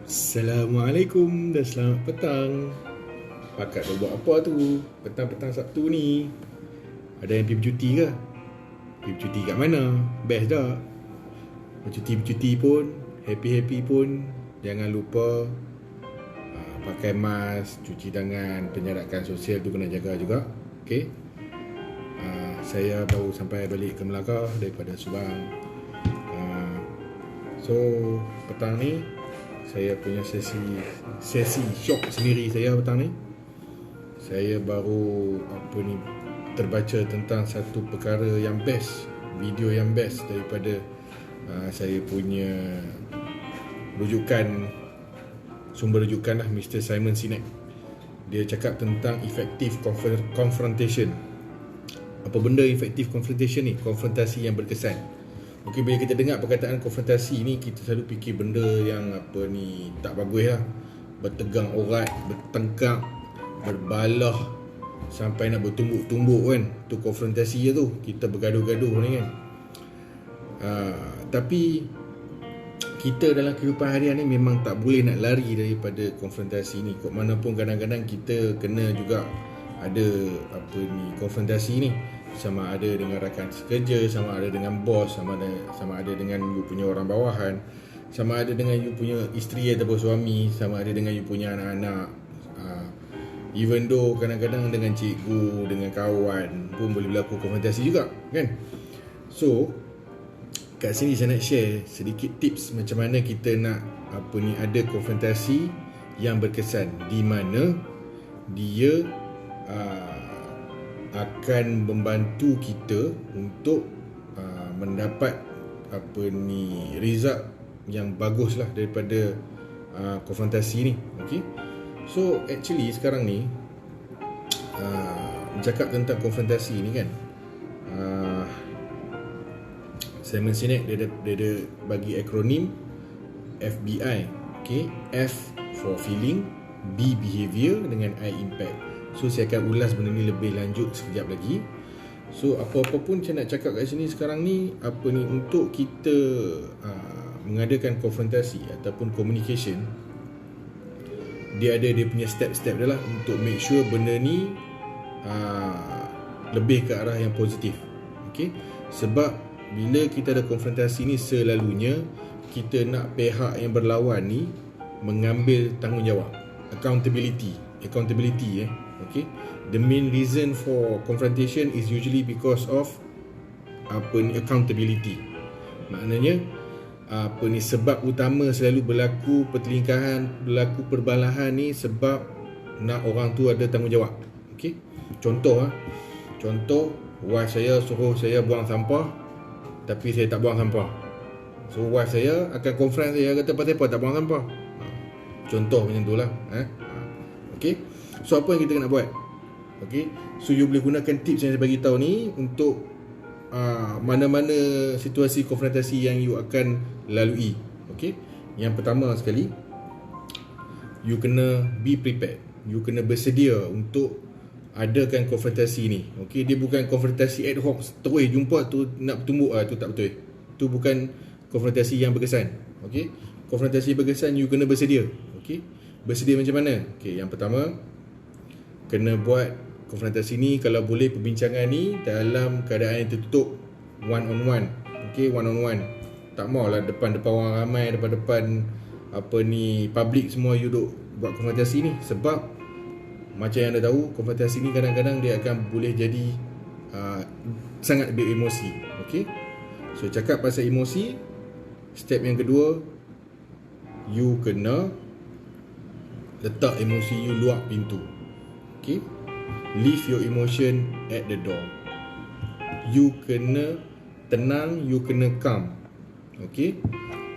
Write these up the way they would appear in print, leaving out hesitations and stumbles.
Assalamualaikum dan selamat petang. Pakak dah buat apa tu petang-petang Sabtu ni? Ada yang pergi bercuti ke? Pergi bercuti kat mana? Best tak? Bercuti-bercuti pun, happy-happy pun, jangan lupa pakai mask, cuci tangan, penjarakan sosial tu kena jaga juga. Okay? Saya baru sampai balik ke Melaka daripada Subang. So petang ni saya punya sesi shock sendiri saya petang ni. Saya baru terbaca tentang satu perkara yang best, video yang best daripada saya punya sumber rujukan lah, Mr. Simon Sinek. Dia cakap tentang effective confrontation. Apa benda effective confrontation ni? Konfrontasi yang berkesan. Okey, bila kita dengar perkataan konfrontasi ni, kita selalu fikir benda yang tak bagus lah. Bertegang orat, bertengkar, berbalah, sampai nak bertumbuk-tumbuk kan. Tu konfrontasi je tu. Kita bergaduh-gaduh ni kan. Tapi kita dalam kehidupan harian ni memang tak boleh nak lari daripada konfrontasi ni. Kok mana pun kadang-kadang kita kena juga ada konfrontasi ni. Sama ada dengan rakan sekerja, sama ada dengan bos, sama ada dengan you punya orang bawahan, sama ada dengan you punya isteri ataupun suami, sama ada dengan you punya anak-anak, even though kadang-kadang dengan cikgu, dengan kawan pun boleh berlaku konfrontasi juga kan. So kat sini saya nak share sedikit tips macam mana kita nak ada konfrontasi yang berkesan, di mana dia akan membantu kita untuk mendapat result yang bagus lah daripada konfrontasi ni. Okay? So actually sekarang ni bercakap tentang konfrontasi ni kan, Simon Sinek dia ada bagi akronim FBI. Okay? F for feeling, B behavior, dengan I impact. So saya akan ulas benda ni lebih lanjut sekejap lagi. So apa-apa pun saya nak cakap kat sini sekarang ni, untuk kita mengadakan konfrontasi ataupun communication, dia ada dia punya step-step dia lah, untuk make sure benda ni lebih ke arah yang positif. Okay? Sebab bila kita ada konfrontasi ni, selalunya kita nak pihak yang berlawan ni mengambil tanggungjawab. Accountability. Okay? The main reason for confrontation is usually because of accountability. Maknanya sebab utama selalu berlaku pertelingkahan, berlaku perbalahan ni sebab nak orang tu ada tanggungjawab. Okay? Contoh, wife saya suruh saya buang sampah, tapi saya tak buang sampah. So wife saya akan confront saya, kata pasal apa tak buang sampah. Contoh macam tu lah. Okay? So apa yang kita kena buat? Okay? So you boleh gunakan tips yang saya bagi tahu ni untuk mana-mana situasi konfrontasi yang you akan lalui. Okay? Yang pertama sekali, you kena be prepared. You kena bersedia untuk adakan konfrontasi ni. Okay? Dia bukan konfrontasi ad hoc, terus jumpa tu nak bertumbuk, tu tak betul. Tu bukan konfrontasi yang berkesan. Okay? Konfrontasi berkesan, you kena bersedia. Okay? Bersedia macam mana? Okay, yang pertama, kena buat konfrontasi ni, kalau boleh perbincangan ni dalam keadaan yang tertutup, one on one. Okay, one on one. Tak maulah depan-depan orang ramai, depan-depan public semua you duk buat konfrontasi ni. Sebab macam yang anda tahu, konfrontasi ni kadang-kadang dia akan boleh jadi sangat beremosi. Okay? So cakap pasal emosi, step yang kedua, you kena letak emosi you luar pintu. Okay? Leave your emotion at the door. You kena tenang, you kena calm. Okay?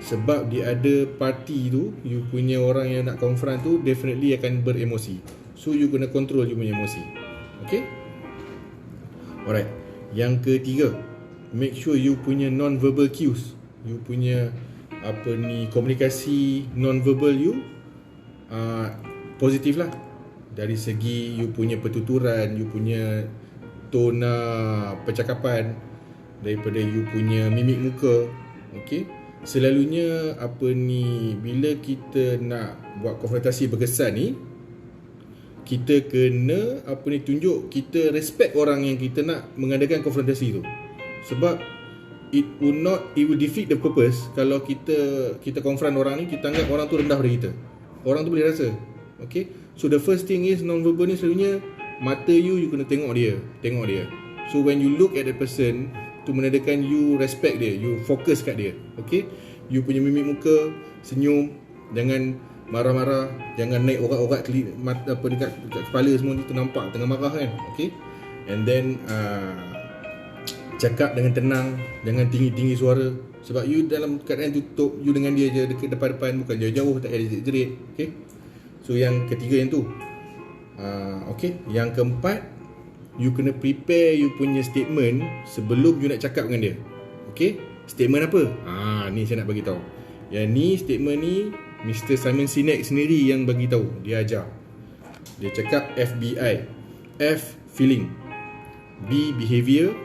Sebab dia ada parti tu, you punya orang yang nak confront tu definitely akan beremosi. So you kena control you punya emosi. Okay? Alright. Yang ketiga, make sure you punya non-verbal cues, you punya komunikasi non-verbal you positif lah. Dari segi you punya pertuturan, you punya tona percakapan, daripada you punya mimik muka. Okay? selalunya bila kita nak buat konfrontasi berkesan ni, kita kena tunjuk kita respect orang yang kita nak mengadakan konfrontasi tu. Sebab it will defeat the purpose kalau kita confront orang ni, kita anggap orang tu rendah dari kita. Orang tu boleh rasa. Okay, so the first thing is non-verbal ni selalunya mata you kena tengok dia. So when you look at the person, tu menandakan you respect dia, you fokus kat dia. Okay, you punya mimik muka, senyum, jangan marah-marah, jangan naik orat-orat dekat kepala semua ni, tu nampak tengah marah kan. Okay, and then cakap dengan tenang, jangan tinggi-tinggi suara. Sebab you dalam keadaan tutup, you dengan dia je dekat depan-depan, bukan jauh-jauh, tak payah jerit. Okay, so yang ketiga yang tu. Okay, yang keempat, you kena prepare you punya statement sebelum you nak cakap dengan dia. Okay, statement apa? Ni saya nak bagi tahu. Yang ni statement ni Mr. Simon Sinek sendiri yang bagi tahu, dia ajar. Dia cakap FBI. F, feeling. B, behavior.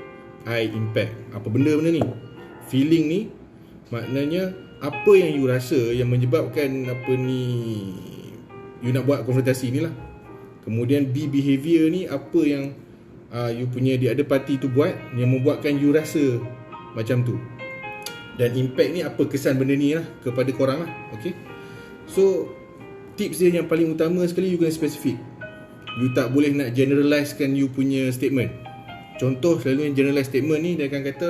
I, impact. Apa benda ni? Feeling ni maknanya apa yang you rasa yang menyebabkan you nak buat konfrontasi ni lah. Kemudian B, behavior ni apa yang you punya the other party tu buat yang membuatkan you rasa macam tu. Dan impact ni apa kesan benda ni lah kepada korang lah. Okay, so tips dia yang paling utama sekali, you kena spesifik. You tak boleh nak generalizekan you punya statement. Contoh selalu yang generalize statement ni, dia akan kata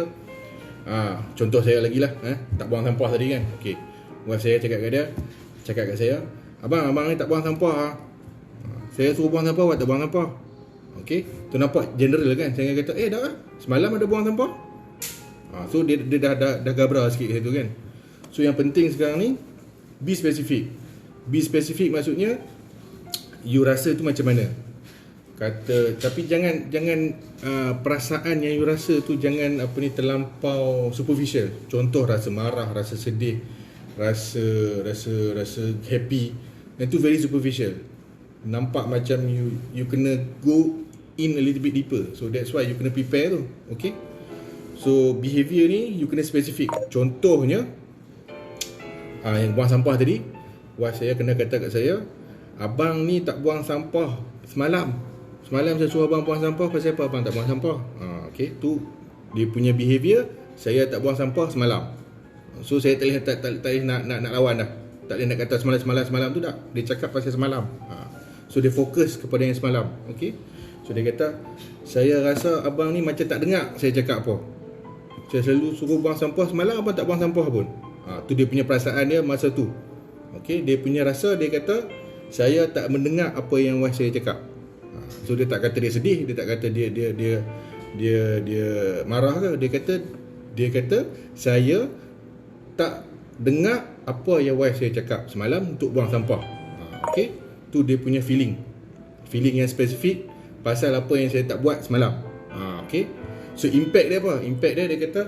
contoh saya lagi lah, tak buang sampah tadi kan. Okay, wife saya cakap kat saya, abang ni tak buang sampah. Saya suruh buang sampah, awak tak buang sampah. Okay, tu nampak general kan. Saya kata dah semalam ada buang sampah. So dia dah gabra sikit kat situ kan. So yang penting sekarang ni, be specific. Be specific maksudnya you rasa tu macam mana. Tapi jangan perasaan yang you rasa tu jangan terlampau superficial. Contoh rasa marah, rasa sedih, rasa happy. Yang tu very superficial. Nampak macam you kena go in a little bit deeper. So that's why you kena prepare tu. Okay, so behavior ni you kena specific. Contohnya yang buang sampah tadi, wife saya kena kata kat saya, abang ni tak buang sampah semalam saya suruh abang buang sampah, pasal apa abang tak buang sampah? Okay, tu dia punya behavior. Saya tak buang sampah semalam. So saya tak boleh nak lawan dah. Tak boleh nak kata semalam tu tak. Dia cakap pasal semalam. So dia fokus kepada yang semalam. Okay, so dia kata, saya rasa abang ni macam tak dengar saya cakap apa. Saya selalu suruh buang sampah semalam, abang tak buang sampah pun. Tu dia punya perasaan dia masa tu. Okay, dia punya rasa, dia kata saya tak mendengar apa yang wife saya cakap. So dia tak kata dia sedih, dia tak kata dia marah ke. Dia kata saya tak dengar apa yang wife saya cakap semalam untuk buang sampah. Okay, tu dia punya feeling yang spesifik pasal apa yang saya tak buat semalam. Okay, so impact dia apa? Impact dia kata,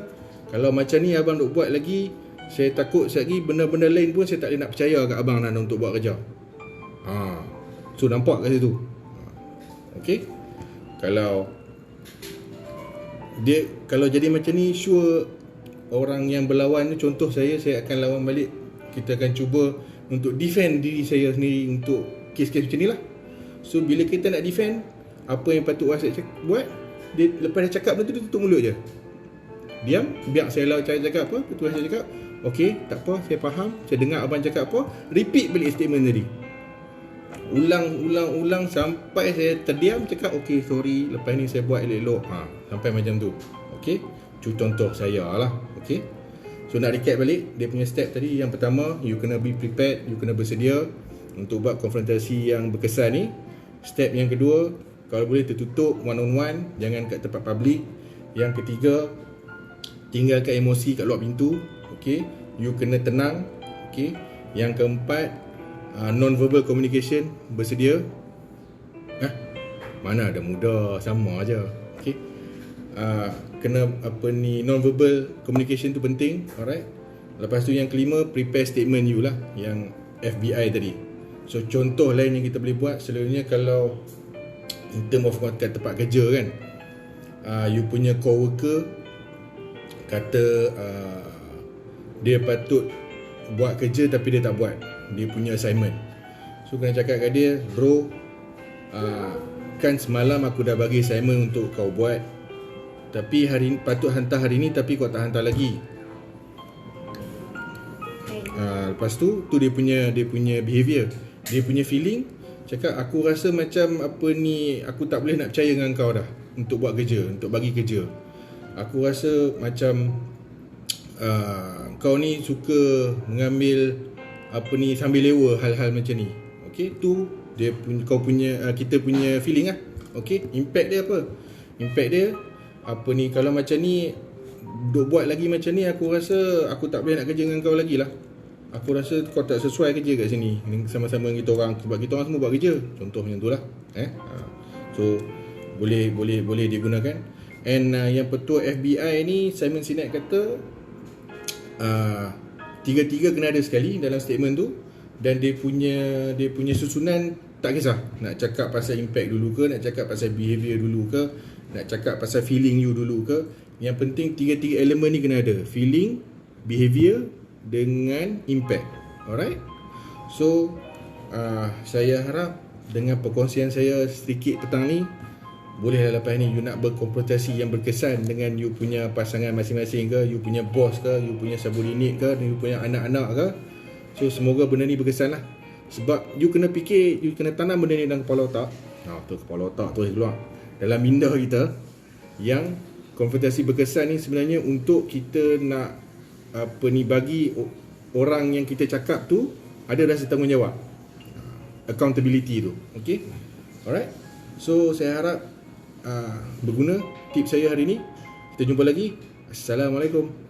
kalau macam ni abang duk buat lagi, saya takut lagi benda-benda lain pun saya tak boleh nak percaya kat abang nak untuk buat kerja. So nampak kat situ. Okay, kalau jadi macam ni, sure orang yang berlawan ni, contoh saya akan lawan balik. Kita akan cuba untuk defend diri saya sendiri untuk kes-kes macam ni lah. So bila kita nak defend, apa yang patut Wasik buat, dia lepas dia cakap benda tu, dia tutup mulut je, diam, biar saya cakap apa, betul saya cakap, okay, tak apa, saya faham, saya dengar abang cakap apa, repeat balik statement tadi, ulang sampai saya terdiam, cakap okay, sorry, lepas ni saya buat elok-elok, sampai macam tu. Okay, itu contoh saya lah. Okay, so nak recap balik dia punya step tadi. Yang pertama, you kena be prepared, you kena bersedia untuk buat konfrontasi yang berkesan ni. Step yang kedua, kalau boleh tertutup, one on one, jangan kat tempat public. Yang ketiga, tinggalkan emosi kat luar pintu. Okay, you kena tenang. Okay, yang keempat, non-verbal communication, bersedia. Mana ada mudah, sama aja. Okay, kena non-verbal communication tu penting. Alright. Lepas tu yang kelima, prepare statement you lah, yang FBI tadi. So contoh lain yang kita boleh buat, selalunya kalau in term of kat tempat kerja kan, you punya coworker kata dia patut buat kerja tapi dia tak buat dia punya assignment. So kena cakap kat dia, bro, kan semalam aku dah bagi assignment untuk kau buat, tapi hari patut hantar hari ni tapi kau tak hantar lagi. Lepas tu dia punya behavior, dia punya feeling. Cakap, aku rasa macam apa ni, aku tak boleh nak percaya dengan kau dah untuk buat kerja, untuk bagi kerja. Aku rasa macam kau ni suka mengambil apa ni, sambil lewa hal-hal macam ni. Okey, tu dia punya kita punya feeling lah. Okey, impact dia apa? Impact dia apa ni, kalau macam ni duk buat lagi macam ni, aku rasa aku tak boleh nak kerja dengan kau lagi lah. Aku rasa kau tak sesuai kerja kat sini sama-sama dengan kita orang, sebab kita orang semua buat kerja. Contoh macam tu lah. So boleh digunakan. And yang petua FBI ni, Simon Sinek kata tiga-tiga kena ada sekali dalam statement tu. Dan dia punya susunan tak kisah, nak cakap pasal impact dulu ke, nak cakap pasal behavior dulu ke, nak cakap pasal feeling you dulu ke. Yang penting tiga-tiga elemen ni kena ada, feeling, behavior dengan impact. Alright. So saya harap dengan perkongsian saya sedikit petang ni, bolehlah lepas ni you nak berkompetisi yang berkesan dengan you punya pasangan masing-masing ke, you punya bos ke, you punya subordinate ke, you punya anak-anak ke. So semoga benda ni berkesan lah. Sebab you kena fikir, you kena tanam benda ni dalam kepala otak. Tu kepala otak tu keluar dalam minda kita, yang konfrontasi berkesan ni sebenarnya untuk kita nak apa ni, bagi orang yang kita cakap tu ada rasa tanggungjawab, accountability tu. Okay, alright. So saya harap berguna tips saya hari ni. Kita jumpa lagi. Assalamualaikum.